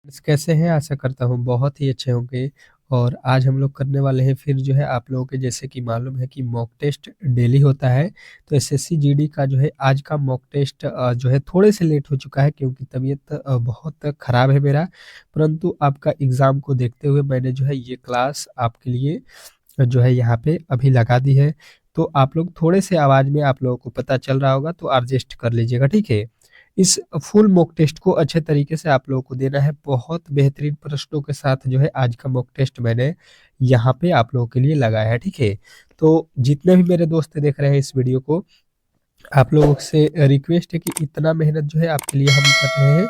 कैसे हैं? आशा करता हूँ बहुत ही अच्छे होंगे। और आज हम लोग करने वाले हैं फिर जो है आप लोगों के जैसे कि मालूम है कि मॉक टेस्ट डेली होता है। तो एसएससी जीडी का जो है आज का मॉक टेस्ट जो है थोड़े से लेट हो चुका है क्योंकि तबीयत बहुत ख़राब है मेरा। परंतु आपका एग्ज़ाम को देखते हुए मैंने जो है ये क्लास आपके लिए जो है यहाँ पे अभी लगा दी है। तो आप लोग थोड़े से आवाज़ में आप लोगों को पता चल रहा होगा तो एडजस्ट कर लीजिएगा, ठीक है? इस फुल मॉक टेस्ट को अच्छे तरीके से आप लोगों को देना है। बहुत बेहतरीन प्रश्नों के साथ जो है आज का मॉक टेस्ट मैंने यहाँ पे आप लोगों के लिए लगाया है, ठीक है? तो जितने भी मेरे दोस्त देख रहे हैं इस वीडियो को, आप लोगों से रिक्वेस्ट है कि इतना मेहनत जो है आपके लिए हम कर रहे हैं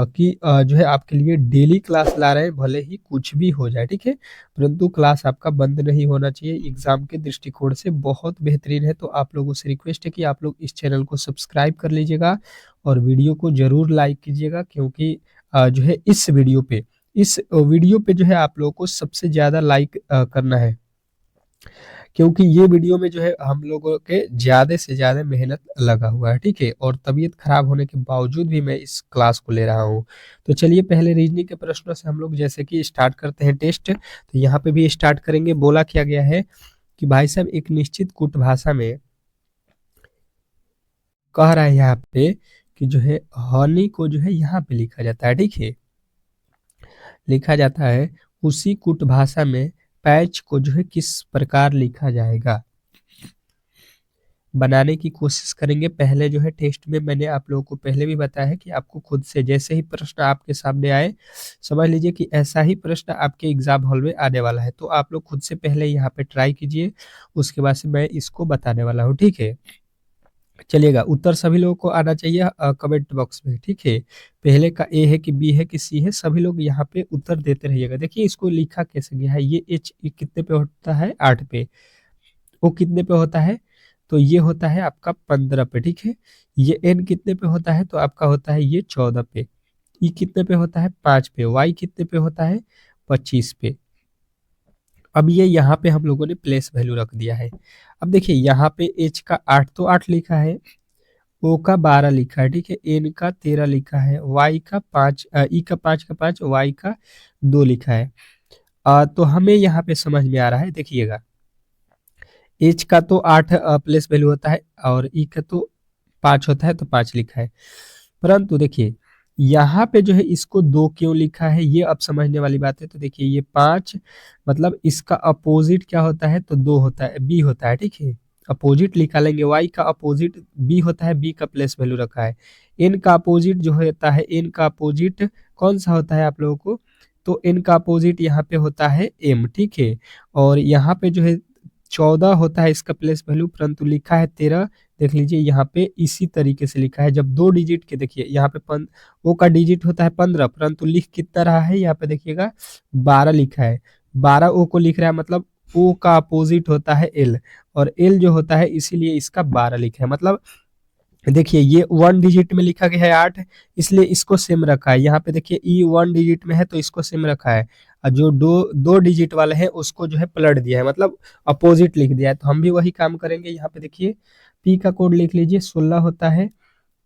कि जो है आपके लिए डेली क्लास ला रहे हैं, भले ही कुछ भी हो जाए, ठीक है? परंतु क्लास आपका बंद नहीं होना चाहिए, एग्ज़ाम के दृष्टिकोण से बहुत बेहतरीन है। तो आप लोगों से रिक्वेस्ट है कि आप लोग इस चैनल को सब्सक्राइब कर लीजिएगा और वीडियो को ज़रूर लाइक कीजिएगा क्योंकि जो है इस वीडियो पे जो है आप लोगों को सबसे ज़्यादा लाइक करना है। क्योंकि ये वीडियो में जो है हम लोगों के ज़्यादा से ज़्यादा मेहनत लगा हुआ है, ठीक है? और तबीयत खराब होने के बावजूद भी मैं इस क्लास को ले रहा हूँ। तो चलिए पहले रीज़निंग के प्रश्नों से हम लोग जैसे कि स्टार्ट करते हैं टेस्ट। तो यहाँ पे भी स्टार्ट करेंगे। बोला क्या गया है कि भाई साहब एक निश्चित कुट भाषा में कह रहा है यहाँ पे कि जो है हनी को जो है यहाँ पे लिखा जाता है, ठीक है? लिखा जाता है उसी कुट भाषा में पैच को जो है किस प्रकार लिखा जाएगा, बनाने की कोशिश करेंगे। पहले जो है टेस्ट में मैंने आप लोगों को पहले भी बताया है कि आपको खुद से जैसे ही प्रश्न आपके सामने आए, समझ लीजिए कि ऐसा ही प्रश्न आपके एग्जाम हॉल में आने वाला है। तो आप लोग खुद से पहले यहाँ पे ट्राई कीजिए, उसके बाद से मैं इसको बताने वाला हूँ, ठीक है? चलिएगा, उत्तर सभी लोगों को आना चाहिए कमेंट बॉक्स में, ठीक है? पहले का ए है कि बी है कि सी है, सभी लोग यहाँ पे उत्तर देते रहिएगा। देखिए इसको लिखा कैसे गया है, ये एच कितने पे होता है? 8 पे। ओ कितने पे होता है? तो ये होता है आपका 15 पे, ठीक है? ये एन कितने पे होता है? तो आपका होता है ये 14 पे। ई कितने पे होता है? 5 पे। वाई कितने पे होता है? 25 पे। अब ये यहाँ पे हम लोगों ने प्लेस वैल्यू रख दिया है। अब देखिए यहाँ पे एच का 8 तो 8 लिखा है, ओ का 12 लिखा है, ठीक है? एन का 13 लिखा है, वाई का 5, ई का 5 का 5, वाई का 2 लिखा है। तो हमें यहाँ पे समझ में आ रहा है, देखिएगा एच का तो 8 प्लेस वैल्यू होता है और ई का तो 5 होता है, तो 5 लिखा है। परंतु देखिए यहाँ पे जो है इसको 2 क्यों लिखा है, ये अब समझने वाली बात है। तो देखिए ये 5 मतलब इसका अपोजिट क्या होता है? तो 2 होता है, बी होता है, ठीक है? अपोजिट निकालेंगे, वाई का अपोजिट बी होता है, बी का प्लेस वैल्यू रखा है। एन का अपोजिट जो होता है, एन का अपोजिट कौन सा होता है आप लोगों को? तो एन का अपोजिट यहाँ पे होता है एम, ठीक है? और यहाँ पे जो है 14 होता है इसका प्लेस वैल्यू, परंतु लिखा है 13। देख लीजिए यहाँ पे इसी तरीके से लिखा है। जब 2 डिजिट के देखिए यहाँ पे ओ का डिजिट होता है 15, परंतु लिख कितना रहा है? यहाँ पे देखिएगा 12 लिखा है। 12 ओ को लिख रहा है, मतलब ओ का अपोजिट होता है एल, और एल जो होता है इसीलिए इसका 12 लिखा है। मतलब देखिए ये 1 डिजिट में लिखा गया है 8, इसलिए इसको सेम रखा है। यहाँ पे देखिए ई 1 डिजिट में है तो इसको सेम रखा है, और जो दो डिजिट वाले हैं उसको जो है पलट दिया है, मतलब अपोजिट लिख दिया है। तो हम भी वही काम करेंगे। यहाँ पे देखिए पी का कोड लिख लीजिए 16 होता है,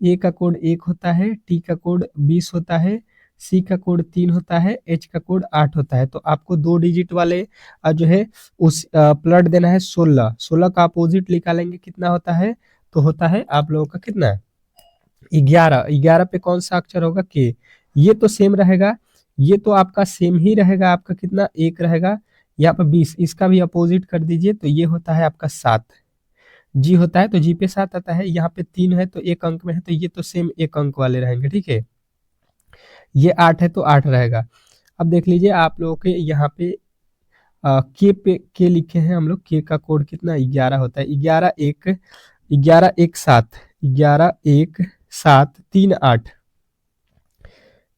ए का कोड 1 होता है, टी का कोड 20 होता है, सी का कोड 3 होता है, एच का कोड 8 होता है। तो आपको 2 डिजिट वाले जो है उस पलट देना है 16। 16 का अपोजिट निकालेंगे कितना होता है? तो होता है आप लोगों का कितना? 11। 11 पे कौन सा अक्षर होगा? के। ये तो सेम रहेगा, ये तो आपका सेम ही रहेगा। आपका कितना? 1 रहेगा। यहाँ पे 20, इसका भी अपोजिट कर दीजिए तो ये होता है आपका 7। जी होता है तो जी पे 7 आता है। यहाँ पे 3 है तो 1 अंक में है, तो ये तो सेम 1 अंक वाले रहेंगे, ठीक है? ये 8 है तो 8 रहेगा। अब देख लीजिए आप लोगों के यहाँ के लिखे हैं हम लोग। के का कोड कितना? 11 होता है। 11 1, 11 1 7, 11 1 7 3 8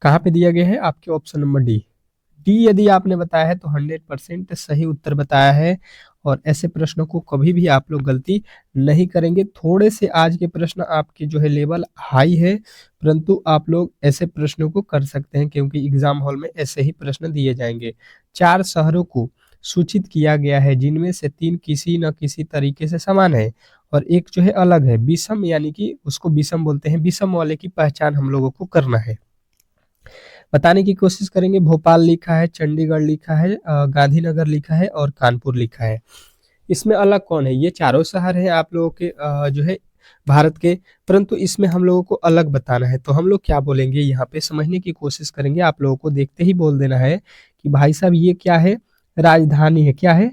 कहाँ पे दिया गया है? आपके ऑप्शन नंबर डी। डी यदि आपने बताया है तो 100% सही उत्तर बताया है। और ऐसे प्रश्नों को कभी भी आप लोग गलती नहीं करेंगे। थोड़े से आज के प्रश्न आपके जो है लेवल हाई है, परंतु आप लोग ऐसे प्रश्नों को कर सकते हैं क्योंकि एग्जाम हॉल में ऐसे ही प्रश्न दिए जाएंगे। 4 शहरों को सूचित किया गया है जिनमें से 3 किसी न किसी तरीके से समान है और एक जो है अलग है। विषम यानी कि उसको विषम बोलते हैं। विषम वाले की पहचान हम लोगों को करना है। बताने की कोशिश करेंगे। भोपाल लिखा है, चंडीगढ़ लिखा है, गांधीनगर लिखा है और कानपुर लिखा है। इसमें अलग कौन है? ये चारों शहर हैं आप लोगों के जो है भारत के, परंतु इसमें हम लोगों को अलग बताना है। तो हम लोग क्या बोलेंगे यहाँ पे, समझने की कोशिश करेंगे। आप लोगों को देखते ही बोल देना है कि भाई साहब ये क्या है? राजधानी है। क्या है?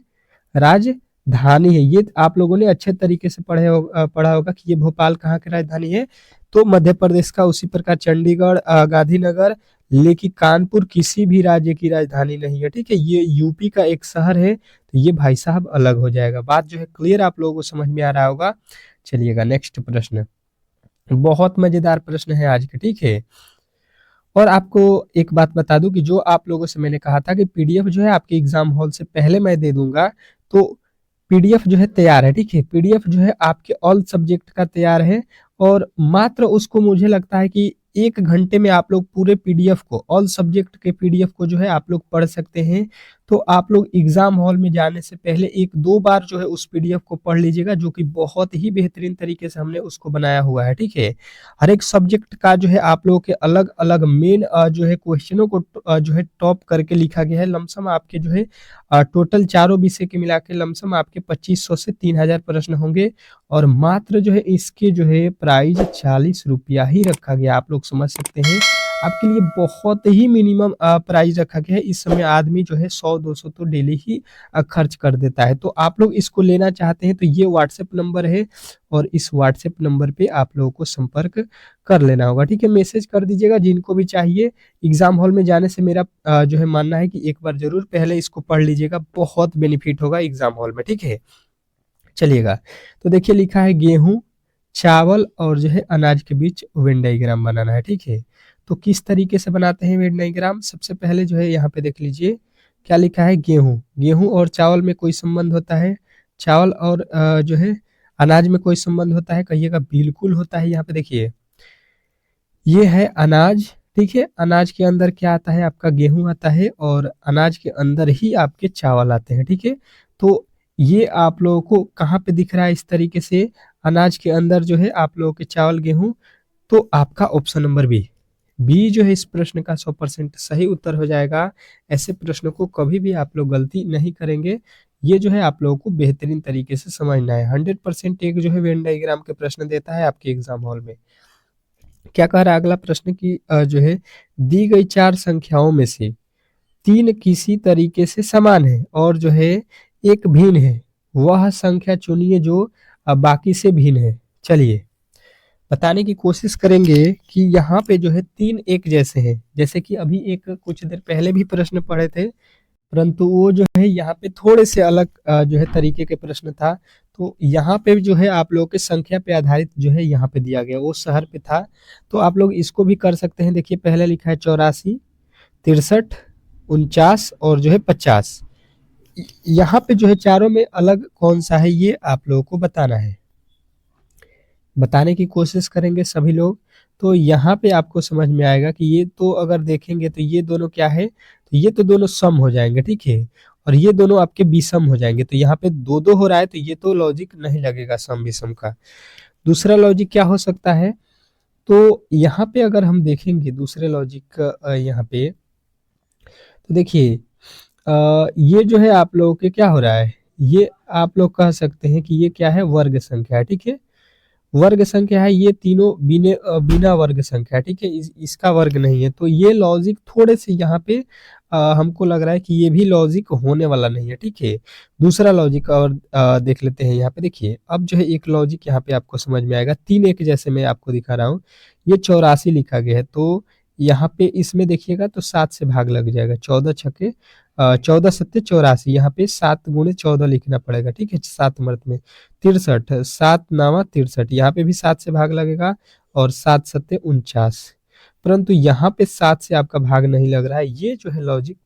राजधानी है। ये आप लोगों ने अच्छे तरीके से पढ़ा होगा कि ये भोपाल कहाँ की राजधानी है, तो मध्य प्रदेश का। उसी प्रकार चंडीगढ़, गांधीनगर, लेकिन कानपुर किसी भी राज्य की राजधानी नहीं है, ठीक है। ये यूपी का एक शहर है, तो ये भाई साहब अलग हो जाएगा। बात जो है क्लियर आप लोगों को समझ में आ रहा होगा। चलिएगा नेक्स्ट प्रश्न, बहुत मजेदार प्रश्न है आज के, ठीक है। और आपको एक बात बता दूं कि जो आप लोगों से मैंने कहा था कि पीडीएफ जो है आपके एग्जाम हॉल से पहले मैं दे दूंगा, तो पीडीएफ जो है तैयार है, ठीक है। पीडीएफ जो है आपके ऑल सब्जेक्ट का तैयार है, और मात्र उसको मुझे लगता है कि 1 घंटे में आप लोग पूरे पीडीएफ को, ऑल सब्जेक्ट के पीडीएफ को जो है आप लोग पढ़ सकते हैं। तो आप लोग एग्जाम हॉल में जाने से पहले 1-2 बार जो है उस पीडीएफ को पढ़ लीजिएगा, जो कि बहुत ही बेहतरीन तरीके से हमने उसको बनाया हुआ है, ठीक है। हर एक सब्जेक्ट का जो है आप लोगों के अलग अलग मेन जो है क्वेश्चनों को जो है टॉप करके लिखा गया है। लमसम आपके जो है टोटल चारों विषय के मिला के लमसम आपके 2500 से 3000 प्रश्न होंगे, और मात्र जो है इसके जो है प्राइज 40 रुपया ही रखा गया। आप लोग समझ सकते हैं, आपके लिए बहुत ही मिनिमम प्राइस रखा गया है। इस समय आदमी जो है 100-200 तो डेली ही खर्च कर देता है। तो आप लोग इसको लेना चाहते हैं तो ये व्हाट्सएप नंबर है, और इस व्हाट्सएप नंबर पे आप लोगों को संपर्क कर लेना होगा, ठीक है। मैसेज कर दीजिएगा जिनको भी चाहिए। एग्जाम हॉल में जाने से मेरा जो है मानना है कि एक बार जरूर पहले इसको पढ़ लीजिएगा, बहुत बेनिफिट होगा एग्जाम हॉल में, ठीक है। चलिएगा, तो देखिए लिखा है गेहूं, चावल और जो है अनाज के बीच वेन डायग्राम बनाना है, ठीक है। तो किस तरीके से बनाते हैं वेन डायग्राम? सबसे पहले जो है यहाँ पे देख लीजिए क्या लिखा है, गेहूं। गेहूं और चावल में कोई संबंध होता है? चावल और जो है अनाज में कोई संबंध होता है? कहिएगा बिल्कुल होता है। यहाँ पे देखिए ये है अनाज, ठीक है। अनाज के अंदर क्या आता है? आपका गेहूं आता है, और अनाज के अंदर ही आपके चावल आते हैं, ठीक है। तो ये आप लोगों को कहाँ पे दिख रहा है इस तरीके से? अनाज के अंदर जो है आप लोगों के चावल, गेहूं। तो आपका ऑप्शन नंबर बी जो है इस प्रश्न का 100% सही उत्तर हो जाएगा। ऐसे प्रश्नों को कभी भी आप लोग गलती नहीं करेंगे। ये जो है आप लोगों को बेहतरीन तरीके से समझना है। 100% एक जो है वेन डायग्राम के प्रश्न देता है आपके एग्जाम हॉल में। क्या कह रहा है अगला प्रश्न की जो है दी गई 4 संख्याओं में से 3 किसी तरीके से समान है और जो है एक भिन्न है, वह संख्या चुनिए जो बाकी से भिन्न है। चलिए बताने की कोशिश करेंगे कि यहाँ पे जो है 3 एक जैसे हैं, जैसे कि अभी एक कुछ देर पहले भी प्रश्न पढ़े थे, परंतु वो जो है यहाँ पे थोड़े से अलग जो है तरीके के प्रश्न था। तो यहाँ पे जो है आप लोगों के संख्या पे आधारित जो है यहाँ पे दिया गया, वो शहर पे था। तो आप लोग इसको भी कर सकते हैं। देखिए पहले लिखा है 84, 63, 49 और जो है 50। यहाँ पे जो है चारों में अलग कौन सा है, ये आप लोगों को बताना है। बताने की कोशिश करेंगे सभी लोग। तो यहाँ पे आपको समझ में आएगा कि ये तो अगर देखेंगे तो ये दोनों क्या है, तो ये तो दोनों सम हो जाएंगे, ठीक है। और ये दोनों आपके विषम हो जाएंगे। तो यहाँ पे 2-2 हो रहा है, तो ये तो लॉजिक नहीं लगेगा सम विषम का। दूसरा लॉजिक क्या हो सकता है? तो यहाँ पे अगर हम देखेंगे दूसरे लॉजिक यहाँ पे, तो देखिए ये जो है आप लोगों के क्या हो रहा है, ये आप लोग कह सकते हैं कि ये क्या है, वर्ग संख्या है, ठीक है। वर्ग संख्या है, ये तीनों बिना वर्ग संख्या, ठीक है। इसका वर्ग नहीं है। तो ये लॉजिक थोड़े से यहाँ पे हमको लग रहा है कि ये भी लॉजिक होने वाला नहीं है, ठीक है। दूसरा लॉजिक और देख लेते हैं। यहाँ पे देखिए अब जो है एक लॉजिक यहाँ पे आपको समझ में आएगा। 3 एक जैसे मैं आपको दिखा रहा हूँ, ये 84 लिखा गया है। तो यहाँ पे इसमें देखिएगा तो 7 से भाग लग जाएगा। 14 छक्के 14 सत्ते 84, यहाँ पे 7 गुणे 14 लिखना पड़ेगा, ठीक है। 7 मर्त में 63, 7 नामा 63, यहाँ पे भी 7 से भाग लगेगा, और 7 सत्ते 49। परंतु यहाँ पे 7 से आपका भाग नहीं लग रहा है। ये जो है लॉजिक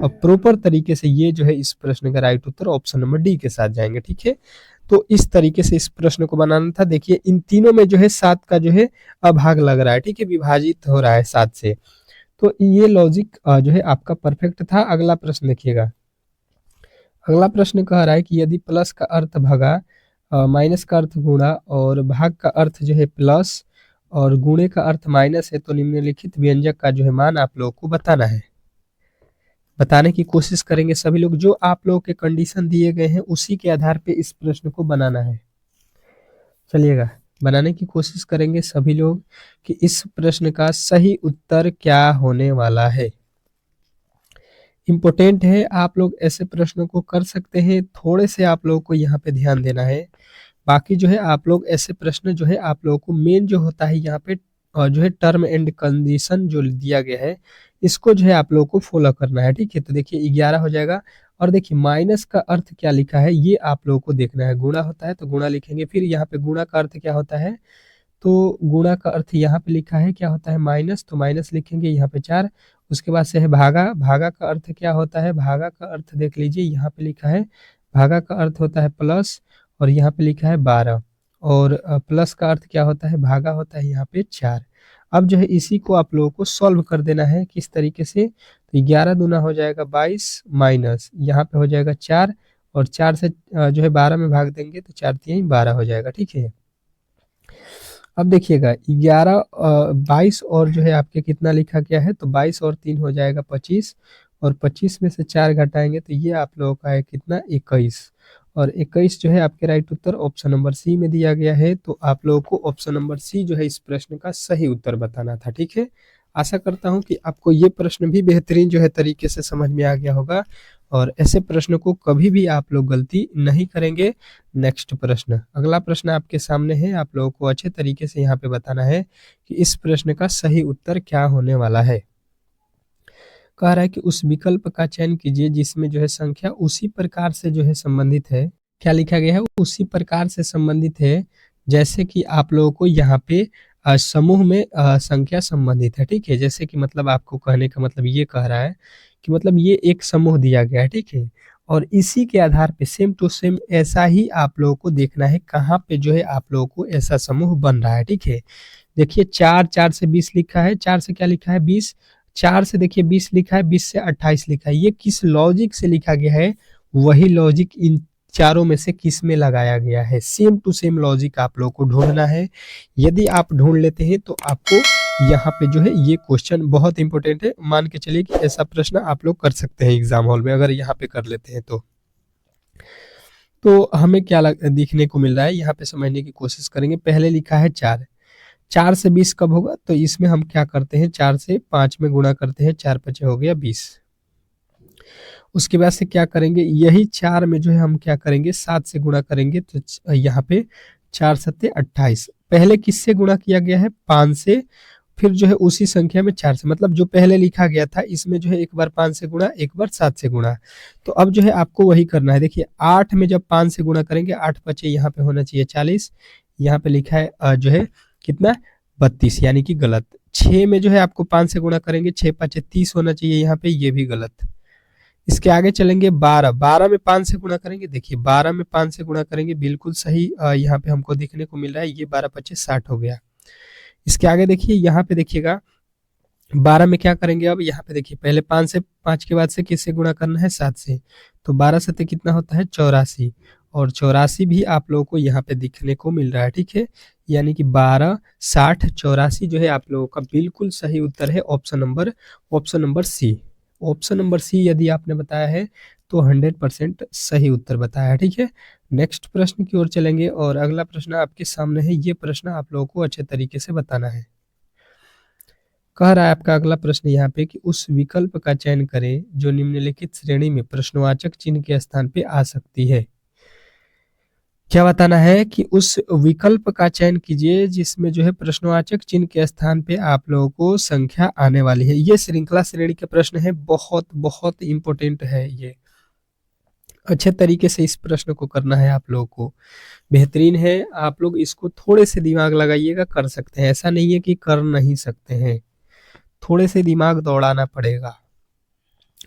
प्रॉपर तरीके से, ये जो है इस प्रश्न का राइट उत्तर ऑप्शन नंबर डी के साथ जाएंगे, ठीक है। तो इस तरीके से इस प्रश्न को बनाना था। देखिए इन तीनों में जो है 7 का जो है अभाग लग रहा है, ठीक है, विभाजित हो रहा है 7 से। तो ये लॉजिक जो है आपका परफेक्ट था। अगला प्रश्न देखिएगा। अगला प्रश्न कह रहा है कि यदि प्लस का अर्थ भगा, माइनस का अर्थ गुणा और भाग का अर्थ जो है प्लस और गुणे का अर्थ माइनस है, तो निम्नलिखित व्यंजक का जो है मान आप लोगों को बताना है। बताने की कोशिश करेंगे सभी लोग, जो आप लोगों के कंडीशन दिए गए हैं उसी के आधार पे इस प्रश्न को बनाना है। चलिएगा, बनाने की कोशिश करेंगे सभी लोग कि इस प्रश्न का सही उत्तर क्या होने वाला है। इम्पोर्टेंट है, आप लोग ऐसे प्रश्नों को कर सकते हैं, थोड़े से आप लोगों को यहाँ पे ध्यान देना है। बाकी जो है आप लोग ऐसे प्रश्न जो है आप लोगों को मेन जो होता है यहाँ पे जो है टर्म एंड कंडीशन जो दिया गया है इसको जो है आप लोगों को फॉलो करना है। ठीक है, तो देखिए 11 हो जाएगा। और देखिए माइनस का अर्थ क्या लिखा है ये आप लोगों को देखना है। गुणा होता है तो गुणा लिखेंगे, फिर यहाँ पे गुणा का अर्थ क्या होता है, तो गुणा का अर्थ यहाँ पे लिखा है क्या होता है माइनस, तो माइनस लिखेंगे यहाँ पे 4। उसके बाद से है भागा, भागा का अर्थ क्या होता है, भागा का अर्थ देख लीजिए यहाँ पे लिखा है, भागा का अर्थ होता है प्लस, और यहाँ पे लिखा है 12, और प्लस का अर्थ क्या होता है, भागा होता है यहाँ पे 4। अब जो है इसी को आप लोगों को सॉल्व कर देना है किस तरीके से, तो 11 दूना हो जाएगा 22 माइनस यहाँ पे हो जाएगा 4, और 4 से जो है 12 में भाग देंगे तो 4 3 12 हो जाएगा। ठीक है, अब देखिएगा 11 22 और जो है आपके कितना लिखा गया है, तो 22 और 3 हो जाएगा 25, और 25 में से 4 घटाएंगे तो ये आप लोगों का है कितना 21, और 21 जो है आपके राइट उत्तर ऑप्शन नंबर सी में दिया गया है। तो आप लोगों को ऑप्शन नंबर सी जो है इस प्रश्न का सही उत्तर बताना था। ठीक है, आशा करता हूं कि आपको ये प्रश्न भी बेहतरीन जो है तरीके से समझ में आ गया होगा, और ऐसे प्रश्न को कभी भी आप लोग गलती नहीं करेंगे। नेक्स्ट प्रश्न, अगला प्रश्न आपके सामने है, आप लोगों को अच्छे तरीके से यहाँ पे बताना है कि इस प्रश्न का सही उत्तर क्या होने वाला है। कह रहा है कि उस विकल्प का चयन कीजिए जिसमें जो है संख्या उसी प्रकार से जो है संबंधित है। क्या लिखा गया है, उसी प्रकार से संबंधित है जैसे कि आप लोगों को यहाँ पे समूह में संख्या संबंधित है। ठीक है, जैसे कि मतलब आपको कहने का मतलब ये कह रहा है कि मतलब ये एक समूह दिया गया है। ठीक है, और इसी के आधार पे सेम टू सेम ऐसा ही आप लोगों को देखना है कहाँ पे जो है आप लोगों को ऐसा समूह बन रहा है। ठीक है, देखिए 4 4 से 20 लिखा है, 4 से क्या लिखा है 20, 4 से देखिए 20 लिखा है, 20 से 28 लिखा है। ये किस लॉजिक से लिखा गया है, वही लॉजिक इन चारों में से किस में लगाया गया है। सेम टू सेम लॉजिक आप लोगों को ढूंढना है। यदि आप ढूंढ लेते हैं तो आपको यहाँ पे जो है ये क्वेश्चन बहुत इंपॉर्टेंट है, मान के चलिए कि ऐसा प्रश्न आप लोग कर सकते हैं एग्जाम हॉल में अगर यहाँ पे कर लेते हैं तो हमें क्या दिखने को मिल रहा है यहाँ पे समझने की कोशिश करेंगे। पहले लिखा है 4, 4 से 20 कब होगा, तो इसमें हम क्या करते हैं 4 से 5 में गुणा करते हैं, 4 5 हो गया 20। उसके बाद से क्या करेंगे, यही 4 में जो है हम क्या करेंगे 7 से गुणा करेंगे, तो यहाँ पे 4 7 28। पहले किससे गुणा किया गया है 5 से, फिर जो है उसी संख्या में 4 से, मतलब जो पहले लिखा गया था इसमें जो है एक बार 5 से गुणा, एक बार 7 से गुणा। तो अब जो है आपको वही करना है। देखिए 8 में जब 5 से गुणा करेंगे, 8 5 यहाँ पे होना चाहिए 40, यहाँ पे लिखा है जो है कितना 32, यानी कि गलत। 6 में जो है आपको 5 से गुणा करेंगे, 6 5 30 होना चाहिए यहाँ पे, ये भी गलत। इसके आगे चलेंगे 12, 12 में 5 से गुणा करेंगे, देखिए 12 में 5 से गुणा करेंगे, बिल्कुल सही यहाँ पे हमको देखने को मिल रहा है, ये 12 25 60 हो गया। इसके आगे देखिए यहाँ पे देखिएगा 12 में क्या करेंगे, अब यहाँ पे देखिए पहले 5 के बाद से किससे गुणा करना है 7 से, तो 12 7 कितना होता है 84, और 84 भी आप लोगों को यहाँ पे दिखने को मिल रहा है। ठीक है, यानी कि 12 60 84 जो है आप लोगों का बिल्कुल सही उत्तर है option number C. Option number C यदि आपने बताया है तो 100% सही उत्तर बताया है। ठीक है, नेक्स्ट प्रश्न की ओर चलेंगे, और अगला प्रश्न आपके सामने है, ये प्रश्न आप लोगों को अच्छे तरीके से बताना है। कह रहा है आपका अगला प्रश्न यहाँ पे कि उस विकल्प का चयन करें जो निम्नलिखित श्रेणी में प्रश्नवाचक चिन्ह के स्थान पे आ सकती है। क्या बताना है कि उस विकल्प का चयन कीजिए जिसमें जो है प्रश्नवाचक चिन्ह के स्थान पे आप लोगों को संख्या आने वाली है। ये श्रृंखला श्रेणी के प्रश्न है, बहुत बहुत इंपॉर्टेंट है ये, अच्छे तरीके से इस प्रश्न को करना है आप लोगों को, बेहतरीन है। आप लोग इसको थोड़े से दिमाग लगाइएगा, कर सकते हैं, ऐसा नहीं है कि कर नहीं सकते हैं, थोड़े से दिमाग दौड़ाना पड़ेगा।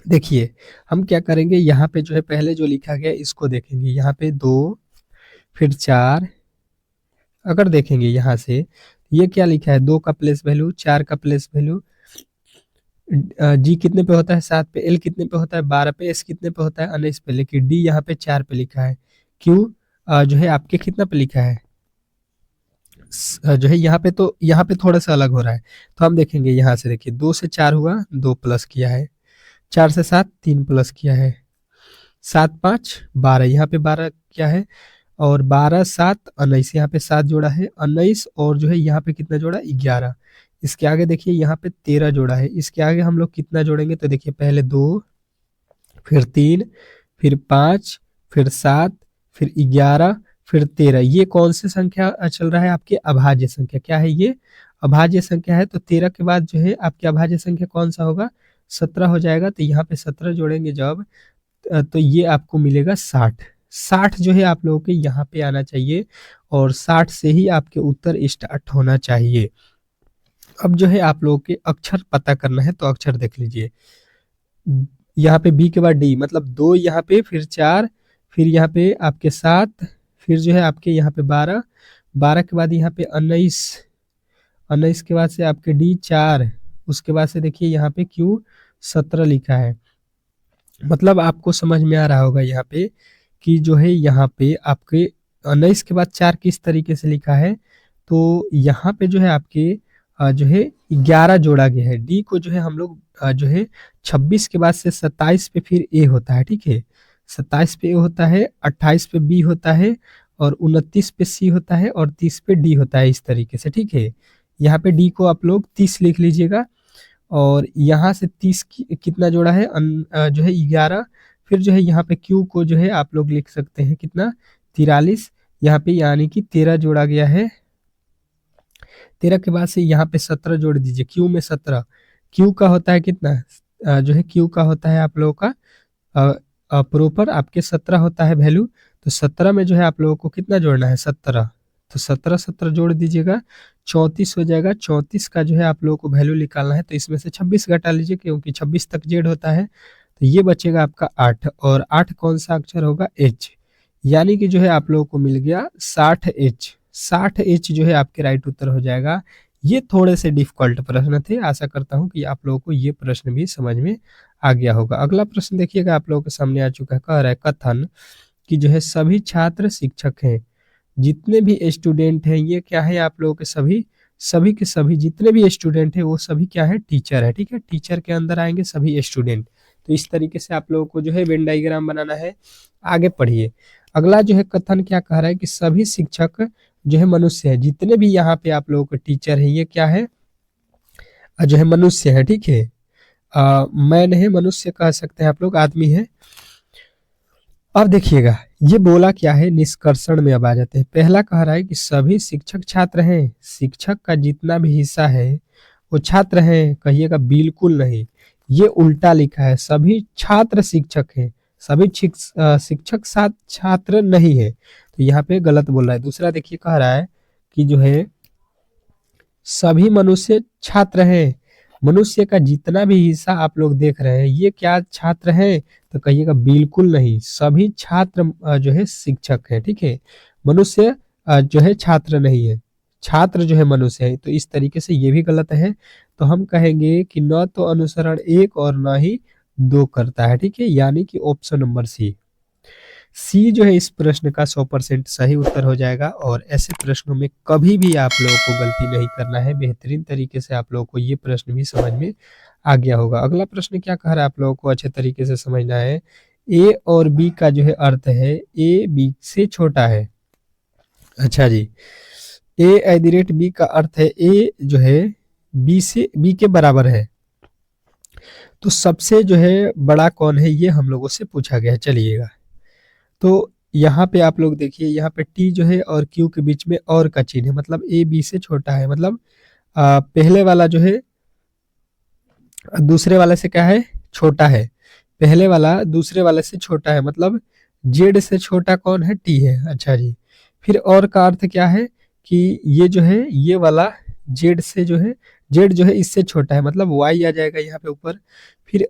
देखिए हम क्या करेंगे, यहाँ पे जो है पहले जो लिखा गया इसको देखेंगे, यहाँ पे 2 फिर 4, अगर देखेंगे यहाँ से ये क्या लिखा है 2 का प्लेस वैल्यू, 4 का प्लेस वैल्यू, जी कितने पे होता है 7 पे, एल कितने पे होता है 12 पे, एस कितने पे होता है 19 पे, लेकिन डी यहाँ पे 4 पे लिखा है, क्यू जो है आपके कितना पे लिखा है जो है यहाँ पे थोड़ा सा अलग हो रहा है। तो हम देखेंगे यहाँ से, देखिए 2 से 4 हुआ, 2 प्लस किया है, 4 से 7 3 प्लस किया है, 7 5 12 यहाँ पे 12 किया है, और 12 7 19 यहाँ पे 7 जोड़ा है 19, और जो है यहाँ पे कितना जोड़ा 11। इसके आगे देखिए यहाँ पे 13 जोड़ा है। इसके आगे हम लोग कितना जोड़ेंगे, तो देखिए पहले 2, फिर 3, फिर 5, फिर 7, फिर 11, फिर 13। ये कौन सी संख्या चल रहा है, आपकी अभाज्य संख्या। क्या है ये, अभाज्य संख्या है। तो 13 के बाद जो है आपकी अभाज्य संख्या कौन सा होगा, 17 हो जाएगा। तो यहाँ पे 17 जोड़ेंगे जब, तो ये आपको मिलेगा 60। 60 जो है आप लोगों के यहाँ पे आना चाहिए, और 60 से ही आपके उत्तर स्टार्ट होना चाहिए। अब जो है आप लोगों के अक्षर पता करना है, तो अक्षर देख लीजिए। यहाँ पे बी के बाद डी, मतलब 2 यहाँ पे, फिर 4, फिर यहाँ पे आपके 7, फिर जो है आपके यहाँ पे 12, 12 के बाद यहाँ पे 19, 19 के बाद से आपके डी 4, उसके बाद से देखिए यहाँ पे क्यू 17 लिखा है। मतलब आपको समझ में आ रहा होगा यहाँ पे कि जो है यहाँ पे आपके 19 के बाद 4 किस तरीके से लिखा है। तो यहाँ पे जो है आपके जो है 11 जोड़ा गया है। डी को जो है हम लोग जो है 26 के बाद से 27 पे फिर ए होता है, ठीक है। 27 पे ए होता है, 28 पे बी होता है, और 29 पे सी होता है, और 30 पे डी होता है, इस तरीके से, ठीक है। यहाँ पे डी को आप लोग 30 लिख लीजिएगा, और यहाँ से 30 कितना जोड़ा है, जो है 11। फिर जो है यहाँ पे क्यू को जो है आप लोग लिख सकते हैं कितना, 43 यहाँ पे, यानी कि 13 जोड़ा गया है। 13 के बाद से यहाँ पे 17 जोड़ दीजिए, क्यू में 17। क्यू का होता है कितना, जो है क्यू का होता है आप लोगों का प्रॉपर आपके 17 होता है वैल्यू। तो 17 में जो है आप लोगों को कितना जोड़ना है, 17। तो 17 17 जोड़ दीजिएगा, 34 हो जाएगा। 34 का जो है आप लोगों को वैल्यू निकालना है, तो इसमें से 26 घटा लीजिए, क्योंकि 26 तक जेड होता है। तो ये बचेगा आपका 8, और 8 कौन सा अक्षर होगा, एच। यानी कि जो है आप लोगों को मिल गया 60 एच। 60 एच जो है आपके राइट उत्तर हो जाएगा। ये थोड़े से डिफिकल्ट प्रश्न थे, आशा करता हूँ कि आप लोगों को ये प्रश्न भी समझ में आ गया होगा। अगला प्रश्न देखिएगा आप लोगों के सामने आ चुका है, कह रहा है कथन कि जो है सभी छात्र शिक्षक हैं, जितने भी स्टूडेंट हैं ये क्या है, आप लोगों के सभी, सभी के सभी जितने भी स्टूडेंट हैं वो सभी क्या है, टीचर है, ठीक है। टीचर के अंदर आएंगे सभी स्टूडेंट। तो इस तरीके से आप लोगों को जो है वेन डायग्राम बनाना है। आगे पढ़िए। अगला जो है कथन क्या कह रहा है कि सभी शिक्षक जो है मनुष्य है, जितने भी यहाँ पे आप लोगों के टीचर हैं ये क्या है, जो है मनुष्य है, ठीक है। मैन है, मनुष्य कह सकते हैं आप लोग, आदमी है। अब देखिएगा ये बोला क्या है, निष्कर्षण में अब आ जाते हैं। पहला कह रहा है कि सभी शिक्षक छात्र हैं, शिक्षक का जितना भी हिस्सा है वो छात्र हैं, कहिएगा बिल्कुल नहीं, ये उल्टा लिखा है। सभी छात्र शिक्षक हैं, सभी शिक्षक साथ छात्र नहीं है, तो यहाँ पे गलत बोल रहा है। दूसरा देखिए कह रहा है कि जो है सभी मनुष्य छात्र हैं, मनुष्य का जितना भी हिस्सा आप लोग देख रहे हैं ये क्या छात्र हैं, तो कहिएगा बिल्कुल नहीं, सभी छात्र जो है शिक्षक है, ठीक है। मनुष्य जो है छात्र नहीं है, छात्र जो है मनुष्य है। तो इस तरीके से ये भी गलत है। तो हम कहेंगे कि न तो अनुसरण 1 और न ही 2 करता है, ठीक है। यानी कि ऑप्शन नंबर सी जो है इस प्रश्न का 100% सही उत्तर हो जाएगा। और ऐसे प्रश्नों में कभी भी आप लोगों को गलती नहीं करना है। बेहतरीन तरीके से आप लोगों को ये प्रश्न भी समझ में आ गया होगा। अगला प्रश्न क्या कह रहा है, आप लोगों को अच्छे तरीके से समझना है। ए और बी का जो है अर्थ है, ए बी से छोटा है। अच्छा जी, a@b का अर्थ है ए जो है बी के बराबर है। तो सबसे जो है बड़ा कौन है ये हम लोगों से पूछा गया है। चलिएगा, तो यहाँ पे आप लोग देखिए, यहाँ पे टी जो है और क्यू के बीच में और का चिन्ह है, मतलब ए बी से छोटा है। मतलब पहले वाला जो है दूसरे वाले से क्या है, छोटा है। पहले वाला दूसरे वाले से छोटा है, मतलब जेड से छोटा कौन है, टी है। अच्छा जी, फिर और का अर्थ क्या है कि ये जो है ये वाला जेड से जो है, जेड जो है इससे छोटा है, मतलब वाई आ जाएगा यहाँ पे ऊपर। फिर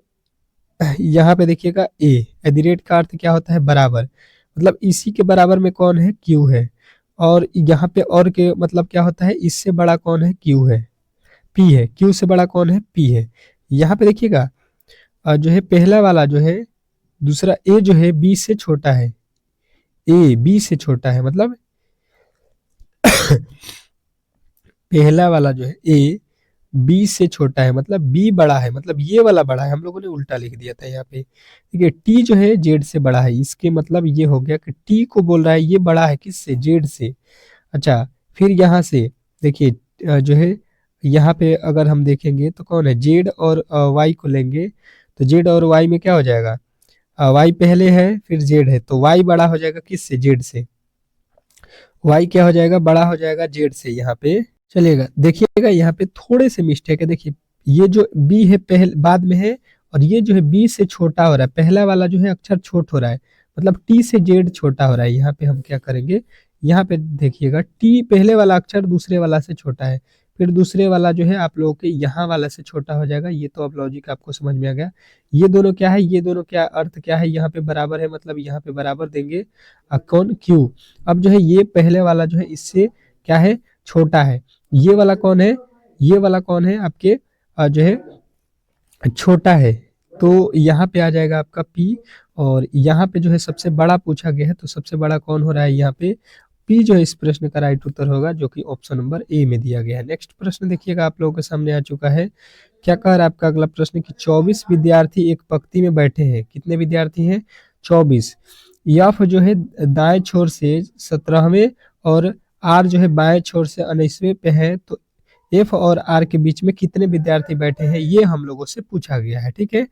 यहाँ पे देखिएगा ए का अर्थ क्या होता है, बराबर, मतलब इसी के बराबर में कौन है, क्यू है। और यहाँ पे और के मतलब क्या होता है, इससे बड़ा कौन है, क्यू है, पी है। क्यू से बड़ा कौन है, पी है। यहाँ पे देखिएगा जो है पहला वाला जो है, दूसरा ए जो है बी से छोटा है, ए बी से छोटा है, मतलब पहला वाला जो है ए बी से छोटा है, मतलब बी बड़ा है, मतलब ये वाला बड़ा है, हम लोगों ने उल्टा लिख दिया था यहाँ पे। ठीक है, टी जो है जेड से बड़ा है, इसके मतलब ये हो गया कि टी को बोल रहा है ये बड़ा है किससे, जेड से। अच्छा, फिर यहाँ से देखिए जो है यहाँ पे अगर हम देखेंगे तो कौन है, जेड और वाई को लेंगे तो जेड और वाई में क्या हो जाएगा, वाई पहले है फिर जेड है, तो वाई बड़ा हो जाएगा किससे, जेड से। वाई क्या हो जाएगा, बड़ा हो जाएगा जेड से यहाँ पे। चलिएगा देखिएगा यहाँ पे थोड़े से मिस्टेक है, देखिए ये जो बी है पहले बाद में है, और ये जो है बी से छोटा हो रहा है, पहला वाला जो है अक्षर छोट हो रहा है, मतलब टी से जेड छोटा हो रहा है। यहाँ पे हम क्या करेंगे, यहाँ पे देखिएगा टी पहले वाला अक्षर दूसरे वाला से छोटा है, फिर दूसरे वाला जो है आप लोगों के यहाँ वाला से छोटा हो जाएगा। ये तो अब लॉजिक आपको समझ में आ गया। ये दोनों क्या है, ये दोनों क्या अर्थ क्या है, यहाँ पे बराबर है, मतलब यहाँ पे बराबर देंगे कौन, क्यू। अब जो है ये पहले वाला जो है इससे क्या है, छोटा है। ये वाला कौन है, ये वाला कौन है आपके जो है छोटा है, तो यहाँ पे आ जाएगा आपका P। और यहाँ पे जो है सबसे बड़ा पूछा गया है, तो सबसे बड़ा कौन हो रहा है यहाँ पे, P जो है इस प्रश्न का राइट उत्तर होगा, जो कि ऑप्शन नंबर ए में दिया गया है। नेक्स्ट प्रश्न देखिएगा आप लोगों के सामने आ चुका है। क्या कह रहा है आपका अगला प्रश्न कि 24 विद्यार्थी एक पंक्ति में बैठे हैं, कितने विद्यार्थी हैं, 24। यफ जो है दाएं छोर से 17वें और आर जो है बाएं छोर से 19वें पे है, तो एफ और आर के बीच में कितने विद्यार्थी बैठे हैं, ये हम लोगों से पूछा गया है। ठीक है,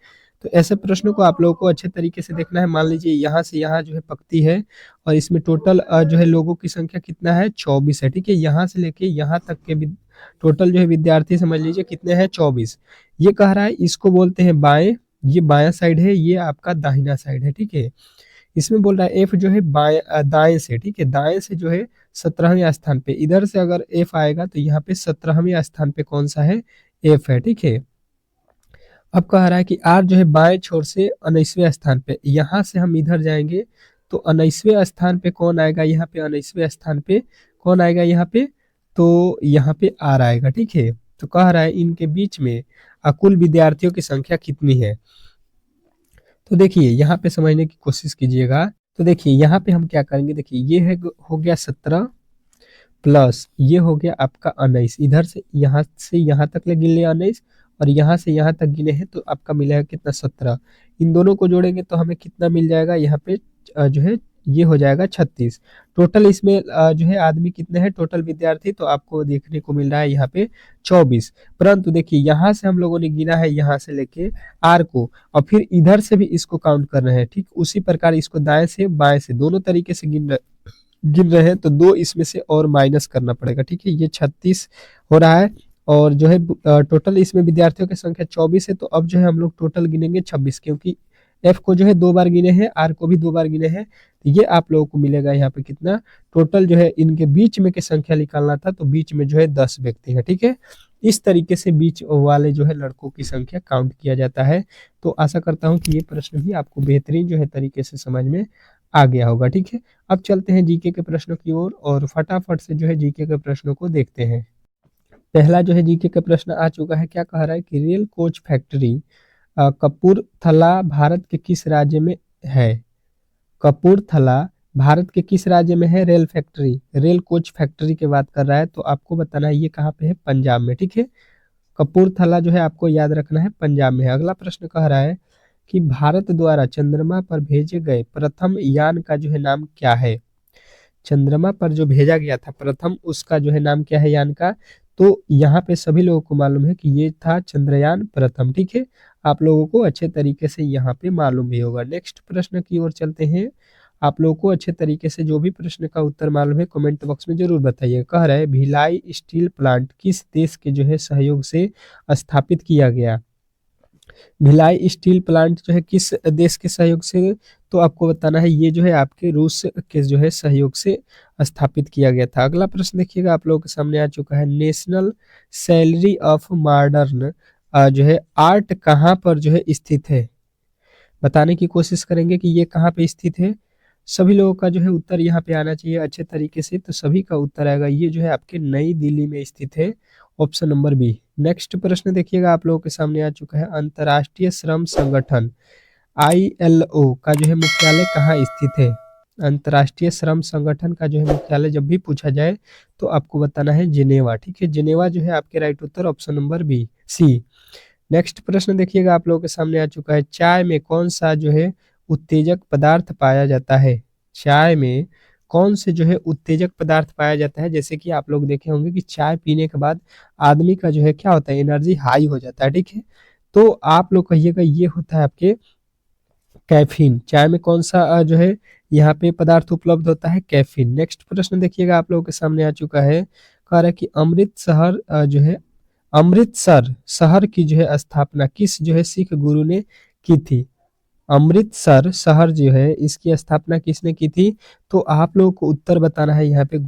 तो ऐसे प्रश्नों को आप लोगों को अच्छे तरीके से देखना है। मान लीजिए यहाँ से यहाँ जो है पंक्ति है, और इसमें टोटल जो है लोगों की संख्या कितना है, 24 है। ठीक है, यहाँ से लेके यहाँ तक के टोटल जो है विद्यार्थी समझ लीजिए कितने हैं, 24। ये कह रहा है इसको बोलते हैं बाएं, ये बायां साइड है, ये आपका दाहिना साइड है। ठीक है, इसमें बोल रहा है एफ जो है दाएं से, ठीक है, दाएं से जो है 17वें स्थान पे, इधर से अगर एफ आएगा तो यहाँ पे 17वें स्थान पे कौन सा है, एफ है। ठीक है, अब कह रहा है कि आर जो है बाएं छोर से 19वें स्थान पे, यहाँ से हम इधर जाएंगे तो 19वें स्थान पे कौन आएगा, यहाँ पे 19वें स्थान पे कौन आएगा, यहाँ पे तो यहाँ पे आर आएगा। ठीक है, तो कह रहा है इनके बीच में कुल विद्यार्थियों की संख्या कितनी है। तो देखिए यहाँ पे समझने की कोशिश कीजिएगा। तो देखिए यहाँ पे हम क्या करेंगे, देखिए ये है हो गया 17 प्लस ये हो गया आपका 19, इधर से यहाँ तक ले गिन लिया 19, और यहाँ से यहाँ तक गिने हैं तो आपका मिलेगा कितना, 17। इन दोनों को जोड़ेंगे तो हमें कितना मिल जाएगा, यहाँ पे जो है ये हो जाएगा 36। टोटल इसमें जो है आदमी कितने हैं, टोटल विद्यार्थी तो आपको देखने को मिल रहा है यहाँ पे 24। परंतु देखिए यहाँ से हम लोगों ने गिना है यहाँ से लेके आर को, और फिर इधर से भी इसको काउंट कर रहे हैं। ठीक उसी प्रकार इसको दाएं से बाएं से दोनों तरीके से गिन रहे हैं, तो 2 इसमें से और माइनस करना पड़ेगा। ठीक है, ये 36 हो रहा है, और जो है टोटल इसमें विद्यार्थियों की संख्या 24 है, तो अब जो है हम लोग टोटल गिनेंगे 26, क्योंकि एफ को जो है 2 बार गिने हैं, आर को भी 2 बार गिने हैं, तो ये आप लोगों को मिलेगा यहाँ पे कितना, टोटल जो है इनके बीच में की संख्या निकालना था, तो बीच में जो है 10 व्यक्ति है। ठीक है, इस तरीके से बीच वाले जो है लड़कों की संख्या काउंट किया जाता है। तो आशा करता हूँ कि ये प्रश्न भी आपको बेहतरीन जो है तरीके से समझ में आ गया होगा। ठीक है, अब चलते हैं जीके के प्रश्नों की ओर, और फटाफट से जो है जीके के प्रश्नों को देखते हैं। पहला जो है जीके का प्रश्न आ चुका है। क्या कह रहा है कि rail coach factory Kapurthala Bharat के किस राज्य में है। कपूरथला भारत के किस राज्य में है rail factory, rail coach factory की बात कर रहा है, तो आपको बताना है ये कहाँ पे है, पंजाब में। ठीक है, कपूरथला जो है आपको याद रखना है, पंजाब में है। अगला प्रश्न कह रहा है कि भारत द्वारा चंद्रमा पर भेजे गए प्रथम यान का जो है नाम क्या है। चंद्रमा पर जो भेजा गया था प्रथम, उसका जो है नाम क्या है यान का, तो यहाँ पे सभी लोगों को मालूम है कि ये था चंद्रयान प्रथम। ठीक है, आप लोगों को अच्छे तरीके से यहाँ पे मालूम भी होगा। नेक्स्ट प्रश्न की ओर चलते हैं। आप लोगों को अच्छे तरीके से जो भी प्रश्न का उत्तर मालूम है कमेंट बॉक्स में जरूर बताइए। कह रहा है भिलाई स्टील प्लांट किस देश के जो है सहयोग से स्थापित किया गया। भिलाई स्टील प्लांट जो है किस देश के सहयोग से, तो आपको बताना है ये जो है आपके रूस के जो है सहयोग से स्थापित किया गया था। अगला प्रश्न देखिएगा आप लोगों के सामने आ चुका है। नेशनल सैलरी ऑफ मॉडर्न जो है आर्ट कहाँ पर जो है स्थित है, बताने की कोशिश करेंगे कि ये कहाँ पे स्थित है। सभी लोगों का जो है उत्तर यहाँ पे आना चाहिए अच्छे तरीके से, तो सभी का उत्तर आएगा ये जो है आपके नई दिल्ली में स्थित है, ऑप्शन नंबर बी। नेक्स्ट प्रश्न देखिएगा आप लोगों के सामने आ चुका है। अंतर्राष्ट्रीय श्रम संगठन ILO का जो है मुख्यालय कहाँ स्थित है। अंतर्राष्ट्रीय श्रम संगठन का जो है मुख्यालय जब भी पूछा जाए तो आपको बताना है जिनेवा, ठीक है। जिनेवा जो है आपके राइट उत्तर option number B C. Next प्रश्न देखिएगा आप लोगों के सामने आ चुका है, चाय में कौन सा जो है उत्तेजक पदार्थ पाया जाता है। चाय में कौन से जो है उत्तेजक पदार्थ पाया जाता है। जैसे कि आप लोग देखे होंगे कि चाय पीने के बाद आदमी का जो है क्या होता है, एनर्जी हाई हो जाता है, ठीक है। तो आप लोग कहिएगा ये होता है आपके कैफीन। चाय में कौन सा जो है यहाँ पे पदार्थ उपलब्ध होता है, कैफीन। नेक्स्ट प्रश्न देखिएगा आप लोगों के सामने आ चुका है, कह रहा है कि अमृतसर शहर की जो है स्थापना किस जो है सिख गुरु ने की थी। अमृतसर शहर जो है इसकी स्थापना किसने की थी। तो आप लोगों को उत्तर बताना है यहाँ पे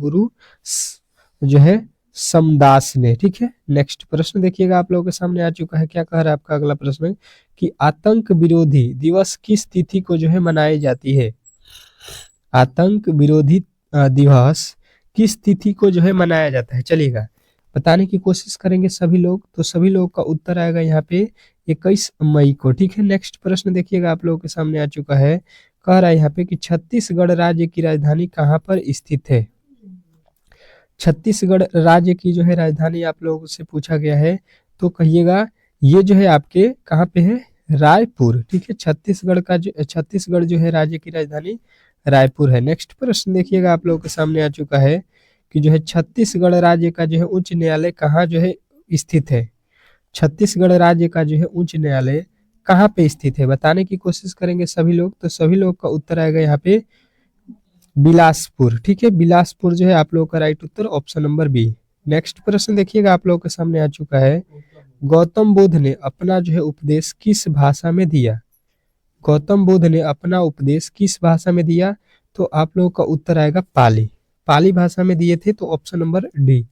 जो है समदास ने, ठीक है। नेक्स्ट प्रश्न देखिएगा आप लोगों के सामने आ चुका है, क्या कह रहा है आपका अगला प्रश्न कि आतंक विरोधी दिवस किस तिथि को जो है मनाई जाती है। आतंक विरोधी दिवस किस तिथि को जो है मनाया जाता है, चलिएगा बताने की कोशिश करेंगे सभी लोग। तो सभी लोग का उत्तर आएगा यहाँ पे 21 मई को, ठीक है। नेक्स्ट प्रश्न देखिएगा आप लोगों के सामने आ चुका है, कह रहा है यहाँ पे कि छत्तीसगढ़ राज्य की राजधानी कहाँ पर स्थित है। छत्तीसगढ़ राज्य की जो है राजधानी आप लोगों से पूछा गया है, तो कहिएगा ये जो है आपके कहाँ पे है, रायपुर, ठीक है। छत्तीसगढ़ जो है राज्य की राजधानी रायपुर है। नेक्स्ट प्रश्न देखिएगा आप लोगों के सामने आ चुका है कि जो है छत्तीसगढ़ राज्य का जो है उच्च न्यायालय कहाँ जो है स्थित है। छत्तीसगढ़ राज्य का जो है उच्च न्यायालय कहाँ पे स्थित है, बताने की कोशिश करेंगे सभी लोग। तो सभी लोग का उत्तर आएगा यहाँ पे बिलासपुर, ठीक है। बिलासपुर जो है आप लोगों का राइट उत्तर ऑप्शन नंबर बी। नेक्स्ट प्रश्न देखिएगा आप लोगों के सामने आ चुका है, गौतम बुद्ध ने अपना जो है उपदेश किस भाषा में दिया। गौतम बुद्ध ने अपना उपदेश किस भाषा में दिया। तो आप लोगों का उत्तर आएगा पाली भाषा में दिए थे, तो ऑप्शन नंबर डी।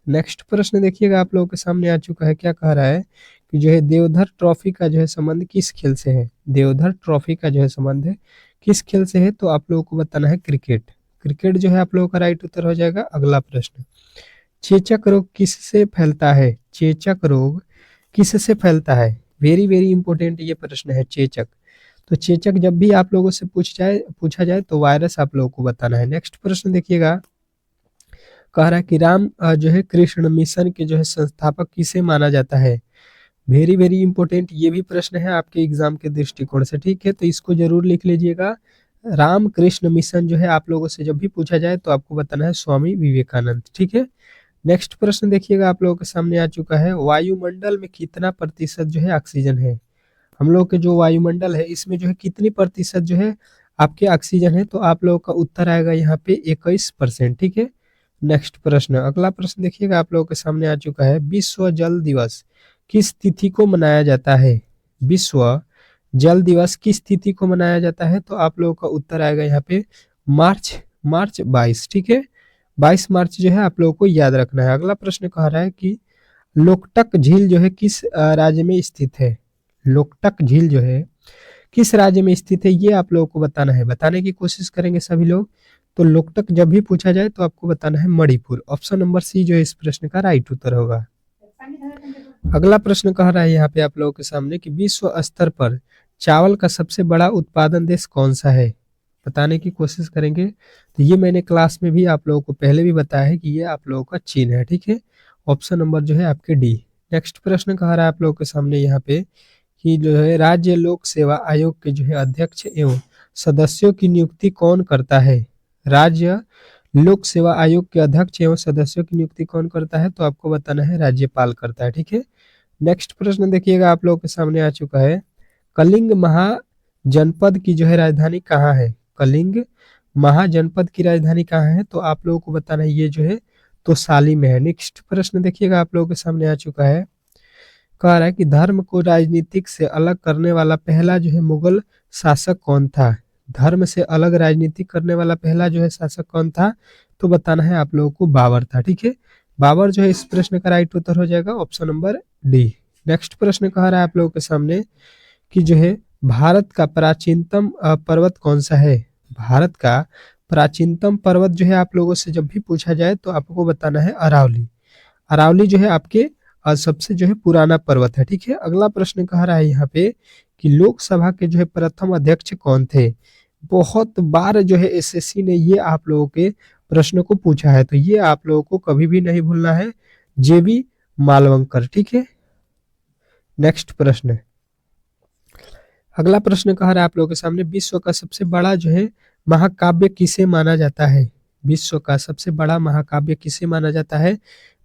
नेक्स्ट प्रश्न देखिएगा आप लोगों के सामने आ चुका है, क्या कह रहा है कि जो है देवधर ट्रॉफी का जो है संबंध किस खेल से है। देवधर ट्रॉफी का जो है संबंध है किस खेल से है। तो आप लोगों को बताना है क्रिकेट। क्रिकेट जो है आप लोगों का राइट उत्तर हो जाएगा। अगला प्रश्न, चेचक रोग किससे फैलता है। चेचक रोग किससे फैलता है, वेरी वेरी इंपॉर्टेंट ये प्रश्न है चेचक। तो चेचक जब भी आप लोगों से पूछा जाए तो वायरस आप लोगों को बताना है। नेक्स्ट प्रश्न देखिएगा, कह रहा है कि राम जो है कृष्ण मिशन के जो है संस्थापक किसे माना जाता है। वेरी वेरी इंपॉर्टेंट ये भी प्रश्न है आपके एग्जाम के दृष्टिकोण से, ठीक है। तो इसको जरूर लिख लीजिएगा। राम कृष्ण मिशन जो है आप लोगों से जब भी पूछा जाए तो आपको बताना है स्वामी विवेकानंद, ठीक है। नेक्स्ट प्रश्न देखिएगा आप लोगों के सामने आ चुका है, वायुमंडल में कितना प्रतिशत जो है ऑक्सीजन है। हम लोग के जो वायुमंडल है इसमें जो है कितनी प्रतिशत जो है आपके ऑक्सीजन है। तो आप लोगों का उत्तर आएगा यहाँ पे 21%, ठीक है। नेक्स्ट प्रश्न, अगला प्रश्न देखिएगा आप लोगों के सामने आ चुका है, विश्व जल दिवस किस तिथि को मनाया जाता है। विश्व जल दिवस किस तिथि को मनाया जाता है। तो आप लोगों का उत्तर आएगा यहाँ पे मार्च 22, ठीक है। 22 मार्च जो है आप लोगों को याद रखना है। अगला प्रश्न कह रहा है कि लोकटक झील जो है किस राज्य में स्थित है। लोकटक झील जो है किस राज्य में स्थित है, ये आप लोगों को बताना है। बताने की कोशिश करेंगे सभी लोग। तो लोकटक जब भी पूछा जाए तो आपको बताना है मणिपुर। ऑप्शन नंबर सी जो है इस प्रश्न का राइट उत्तर होगा। अगला प्रश्न कह रहा है यहाँ पे आप लोगों के सामने कि विश्व स्तर पर चावल का सबसे बड़ा उत्पादन देश कौन सा है, बताने की कोशिश करेंगे। तो ये मैंने क्लास में भी आप लोगों को पहले भी बताया है कि ये आप लोगों का चीन है, ठीक है। ऑप्शन नंबर जो है आपके डी। नेक्स्ट प्रश्न कह रहा है आप लोगों के सामने यहाँ पे कि जो है राज्य लोक सेवा आयोग के जो है अध्यक्ष एवं सदस्यों की नियुक्ति कौन करता है। राज्य लोक सेवा आयोग के अध्यक्ष एवं सदस्यों की नियुक्ति कौन करता है। तो आपको बताना है राज्यपाल करता है, ठीक है। नेक्स्ट प्रश्न देखिएगा आप लोगों के सामने आ चुका है, कलिंग महाजनपद की जो है राजधानी कहाँ है। कलिंग महाजनपद की राजधानी कहाँ है। तो आप लोगों को बताना है ये जो है तोसाली में है। नेक्स्ट प्रश्न देखिएगा आप लोगों के सामने आ चुका है, कह रहा है कि धर्म को राजनीतिक से अलग करने वाला पहला जो है मुगल शासक कौन था। धर्म से अलग राजनीति करने वाला पहला जो है शासक कौन था। तो बताना है आप लोगों को बाबर था, ठीक है। बाबर जो है इस प्रश्न का राइट उत्तर हो जाएगा ऑप्शन नंबर डी। नेक्स्ट प्रश्न कह रहा है आप लोगों के सामने कि जो है भारत का प्राचीनतम पर्वत कौन सा है। भारत का प्राचीनतम पर्वत जो है आप लोगों से जब भी पूछा जाए तो आपको बताना है अरावली। अरावली जो है आपके सबसे जो है पुराना पर्वत है, ठीक है। अगला प्रश्न कह रहा है यहाँ पे कि लोकसभा के जो है प्रथम अध्यक्ष कौन थे। बहुत बार जो है एसएससी ने ये आप लोगों के प्रश्न को पूछा है, तो ये आप लोगों को कभी भी नहीं भूलना है। जेबी मालवंकर, ठीक है। नेक्स्ट प्रश्न, अगला प्रश्न कह रहा है आप लोगों के सामने, विश्व का सबसे बड़ा जो है महाकाव्य किसे माना जाता है? विश्व का सबसे बड़ा महाकाव्य किसे माना जाता है?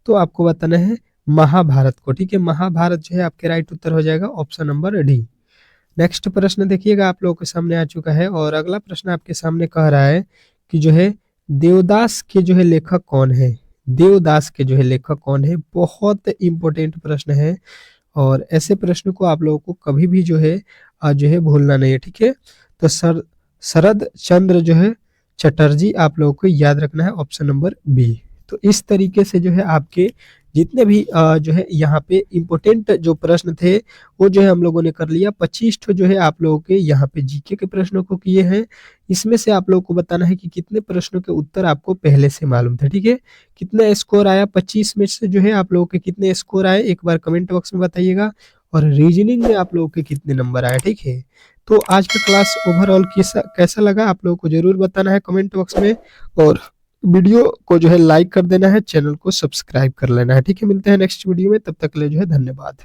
तो आपको बताना है महाभारत को, ठीक है। महाभारत जो है आपके राइट उत्तर हो जाएगा ऑप्शन नंबर डी। नेक्स्ट प्रश्न देखिएगा आप लोगों के सामने आ चुका है, और अगला प्रश्न आपके सामने कह रहा है कि जो है देवदास के जो है लेखक कौन है? देवदास के जो है लेखक कौन है? बहुत इंपॉर्टेंट प्रश्न है, और ऐसे प्रश्न को आप लोगों को कभी भी जो है भूलना नहीं है, ठीक है। तो शरद चंद्र जो है चटर्जी आप लोगों को याद रखना है, ऑप्शन नंबर बी। तो इस तरीके से जो है आपके जितने भी जो है यहाँ पे इम्पोर्टेंट जो प्रश्न थे वो जो है हम लोगों ने कर लिया। 25 जो है आप लोगों के यहाँ पे जीके के प्रश्नों को किए हैं। इसमें से आप लोगों को बताना है कि कितने प्रश्नों के उत्तर आपको पहले से मालूम थे, ठीक है। कितना स्कोर आया 25 में से जो है आप लोगों के कितने स्कोर आए एक बार कमेंट बॉक्स में बताइएगा, और रीजनिंग में आप लोगों के कितने नंबर आए, ठीक है। तो आज का क्लास ओवरऑल कैसा लगा आप लोगों को जरूर बताना है कमेंट बॉक्स में, और वीडियो को जो है लाइक कर देना है, चैनल को सब्सक्राइब कर लेना है, ठीक है। मिलते हैं नेक्स्ट वीडियो में, तब तक के लिए जो है धन्यवाद।